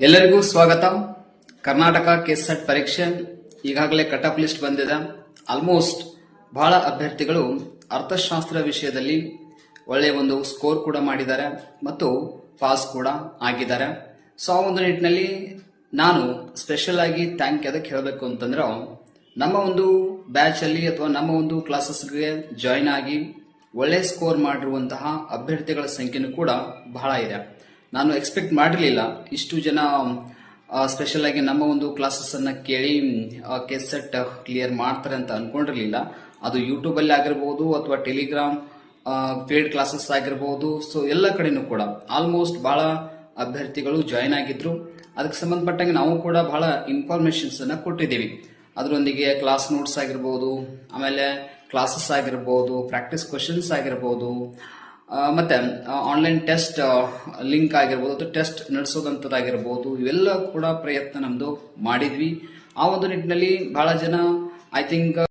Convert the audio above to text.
ಎಲ್ಲರಿಗೂ ಸ್ವಾಗತ. ಕರ್ನಾಟಕ ಕೆಸೆಟ್ ಪರೀಕ್ಷೆ ಈಗಾಗಲೇ ಕಟ್ ಆಫ್ ಲಿಸ್ಟ್ ಬಂದಿದೆ. ಆಲ್ಮೋಸ್ಟ್ ಬಹಳ ಅಭ್ಯರ್ಥಿಗಳು ಅರ್ಥಶಾಸ್ತ್ರ ವಿಷಯದಲ್ಲಿ ಒಳ್ಳೆಯ ಒಂದು ಸ್ಕೋರ್ ಕೂಡ ಮಾಡಿದ್ದಾರೆ ಮತ್ತು ಪಾಸ್ ಕೂಡ ಆಗಿದ್ದಾರೆ. ಸೊ ಆ ಒಂದು ನಿಟ್ಟಿನಲ್ಲಿ ನಾನು ಸ್ಪೆಷಲ್ ಆಗಿ ಥ್ಯಾಂಕ್ ಅದಕ್ಕೆ ಹೇಳಬೇಕು ಅಂತಂದ್ರೆ, ನಮ್ಮ ಒಂದು ಬ್ಯಾಚ್ ಅಲ್ಲಿ ಅಥವಾ ನಮ್ಮ ಒಂದು ಕ್ಲಾಸಸ್ಗೆ ಜಾಯಿನ್ ಆಗಿ ಒಳ್ಳೆ ಸ್ಕೋರ್ ಮಾಡಿರುವಂತಹ ಅಭ್ಯರ್ಥಿಗಳ ಸಂಖ್ಯೆನೂ ಕೂಡ ಬಹಳ ಇದೆ. ನಾನು ಎಕ್ಸ್ಪೆಕ್ಟ್ ಮಾಡಿರಲಿಲ್ಲ ಇಷ್ಟು ಜನ ಸ್ಪೆಷಲ್ ಆಗಿ ನಮ್ಮ ಒಂದು ಕ್ಲಾಸಸ್ ಅನ್ನ ಕೇಳಿ ಕೆಸೆಟ್ ಕ್ಲಿಯರ್ ಮಾಡ್ತಾರೆ ಅಂತ ಅನ್ಕೊಂಡಿರ್ಲಿಲ್ಲ. ಅದು ಯೂಟ್ಯೂಬ್ ಅಲ್ಲಿ ಆಗಿರ್ಬೋದು ಅಥವಾ ಟೆಲಿಗ್ರಾಮ್ ಪೇಡ್ ಕ್ಲಾಸಸ್ ಆಗಿರ್ಬೋದು. ಸೊ ಎಲ್ಲ ಕಡೆನೂ ಕೂಡ ಆಲ್ಮೋಸ್ಟ್ ಬಹಳ ಅಭ್ಯರ್ಥಿಗಳು ಜಾಯಿನ್ ಆಗಿದ್ರು. ಅದಕ್ಕೆ ಸಂಬಂಧಪಟ್ಟಂಗೆ ನಾವು ಕೂಡ ಬಹಳ ಇನ್ಫಾರ್ಮೇಶನ್ಸ್ ಅನ್ನ ಕೊಟ್ಟಿದ್ದೀವಿ. ಅದರೊಂದಿಗೆ ಕ್ಲಾಸ್ ನೋಟ್ಸ್ ಆಗಿರ್ಬೋದು, ಆಮೇಲೆ ಕ್ಲಾಸಸ್ ಆಗಿರ್ಬೋದು, ಪ್ರಾಕ್ಟೀಸ್ ಕ್ವಶನ್ಸ್ ಆಗಿರ್ಬೋದು, ಮತ್ತೆ ಆನ್ಲೈನ್ ಟೆಸ್ಟ್ ಲಿಂಕ್ ಆಗಿರ್ಬೋದು ಅಥವಾ ಟೆಸ್ಟ್ ನಡೆಸೋದಂಥದ್ದಾಗಿರ್ಬೋದು, ಇವೆಲ್ಲ ಕೂಡ ಪ್ರಯತ್ನ ನಮ್ದು ಮಾಡಿದ್ವಿ. ಆ ಒಂದು ನಿಟ್ಟಿನಲ್ಲಿ ಬಹಳ ಜನ ಐ ಥಿಂಕ್